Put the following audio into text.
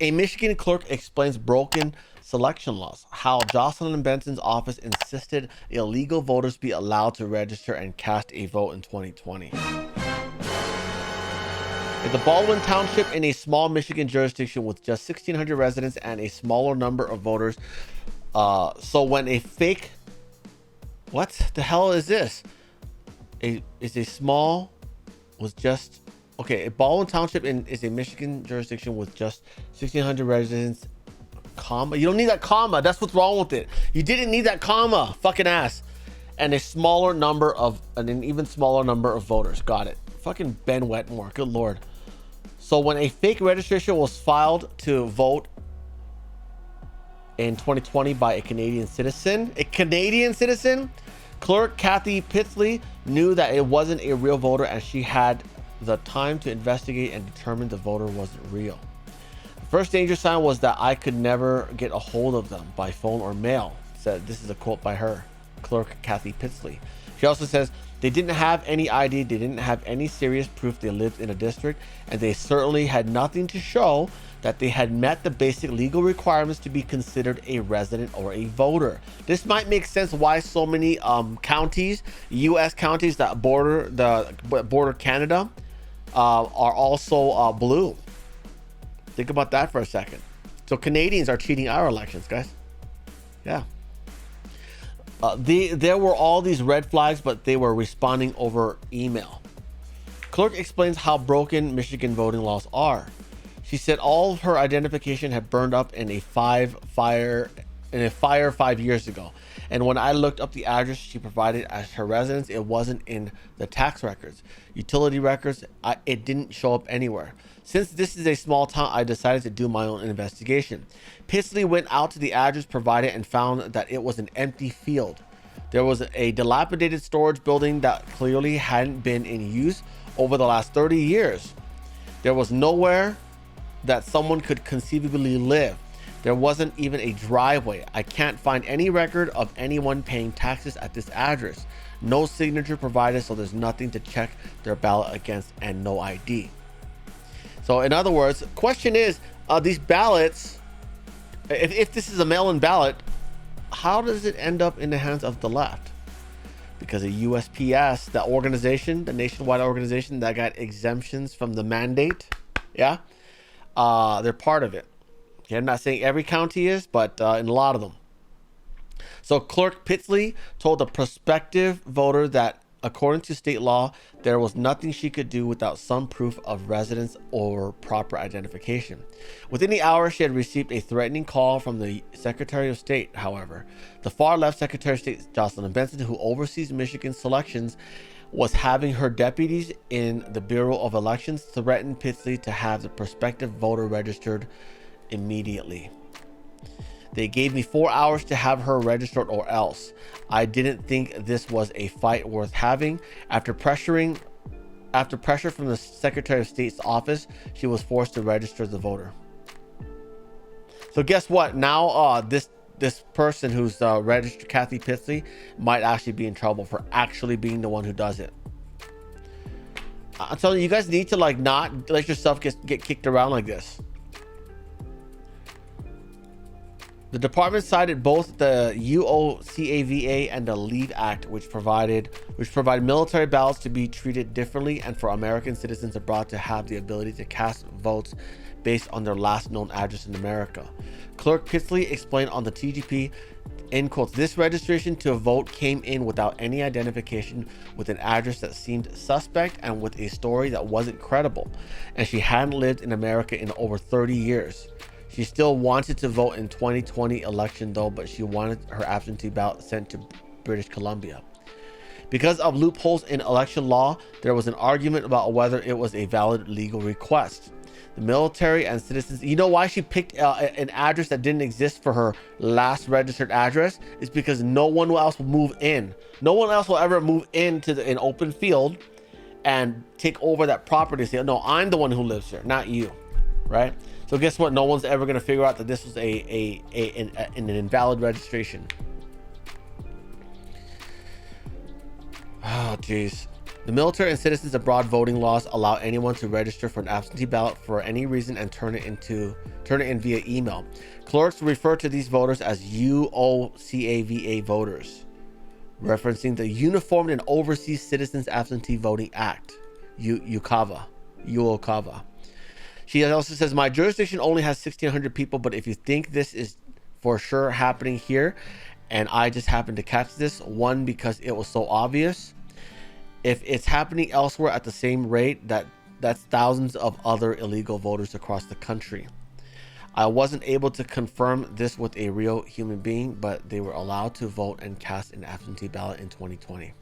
A Michigan clerk explains broken selection laws, how Jocelynn Benson's office insisted illegal voters be allowed to register and cast a vote in 2020. In the Baldwin Township, in a small Michigan jurisdiction with just 1,600 residents and a smaller number of voters, so when a fake, what the hell is this? Is a small was just okay. Baldwin Township is a Michigan jurisdiction with just 1,600 residents. Comma. You don't need that comma. That's what's wrong with it. You didn't need that comma. Fucking ass. And an even smaller number of voters. Got it. Fucking Ben Wetmore. Good lord. So when a fake registration was filed to vote in 2020 by a Canadian citizen, Clerk Kathy Pitsley knew that it wasn't a real voter, and she had the time to investigate and determine the voter wasn't real. The first danger sign was that I could never get a hold of them by phone or mail. Said, this is a quote by her, Clerk Kathy Pitsley. She also says they didn't have any ID, they didn't have any serious proof they lived in a district, and they certainly had nothing to show that they had met the basic legal requirements to be considered a resident or a voter. This might make sense why so many counties, U.S. counties that border Canada, are also blue. Think about that for a second. So Canadians are cheating our elections, guys. Yeah. There were all these red flags, but they were responding over email. Clerk explains how broken Michigan voting laws are. She said all of her identification had burned up in a fire 5 years ago. And when I looked up the address she provided as her residence, it wasn't in the tax records, utility records. It didn't show up anywhere. Since this is a small town, I decided to do my own investigation. Pitsley went out to the address provided and found that it was an empty field. There was a dilapidated storage building that clearly hadn't been in use over the last 30 years. There was nowhere that someone could conceivably live. There wasn't even a driveway. I can't find any record of anyone paying taxes at this address. No signature provided, so there's nothing to check their ballot against, and no ID. So in other words, question is, these ballots, if this is a mail-in ballot, how does it end up in the hands of the left? Because the USPS, the organization, the nationwide organization that got exemptions from the mandate, yeah, they're part of it. Okay, I'm not saying every county is, but in a lot of them. So Clerk Pitsley told the prospective voter that according to state law, there was nothing she could do without some proof of residence or proper identification. Within the hour, she had received a threatening call from the Secretary of State, however. The far-left Secretary of State, Jocelynn Benson, who oversees Michigan selections, was having her deputies in the Bureau of Elections threaten Pitsley to have the prospective voter registered immediately. They gave me 4 hours to have her registered or else. I didn't think this was a fight worth having. After pressure from the Secretary of State's office, she was forced to register the voter. So guess what? Now this person who's registered, Kathy Pitsley, might actually be in trouble for actually being the one who does it. I'm telling you, you guys need to like not let yourself get kicked around like this. The department cited both the UOCAVA and the LEAVE Act, which provide military ballots to be treated differently and for American citizens abroad to have the ability to cast votes based on their last known address in America. Clerk Pitsley explained on the TGP, in quotes, this registration to vote came in without any identification, with an address that seemed suspect and with a story that wasn't credible, and she hadn't lived in America in over 30 years. She still wanted to vote in 2020 election though, but she wanted her absentee ballot sent to British Columbia. Because of loopholes in election law, there was an argument about whether it was a valid legal request. The military and citizens, you know why she picked an address that didn't exist for her last registered address? It's because no one else will move in. No one else will ever move into an open field and take over that property and say, no, I'm the one who lives here, not you, right? So guess what? No one's ever going to figure out that this was an invalid registration. Oh, jeez. The military and citizens abroad voting laws allow anyone to register for an absentee ballot for any reason and turn it in via email. Clerks refer to these voters as UOCAVA voters, referencing the Uniformed and Overseas Citizens Absentee Voting Act, UOCAVA. She also says, my jurisdiction only has 1,600 people, but if you think this is for sure happening here, and I just happened to catch this, one, because it was so obvious. If it's happening elsewhere at the same rate, that's thousands of other illegal voters across the country. I wasn't able to confirm this with a real human being, but they were allowed to vote and cast an absentee ballot in 2020.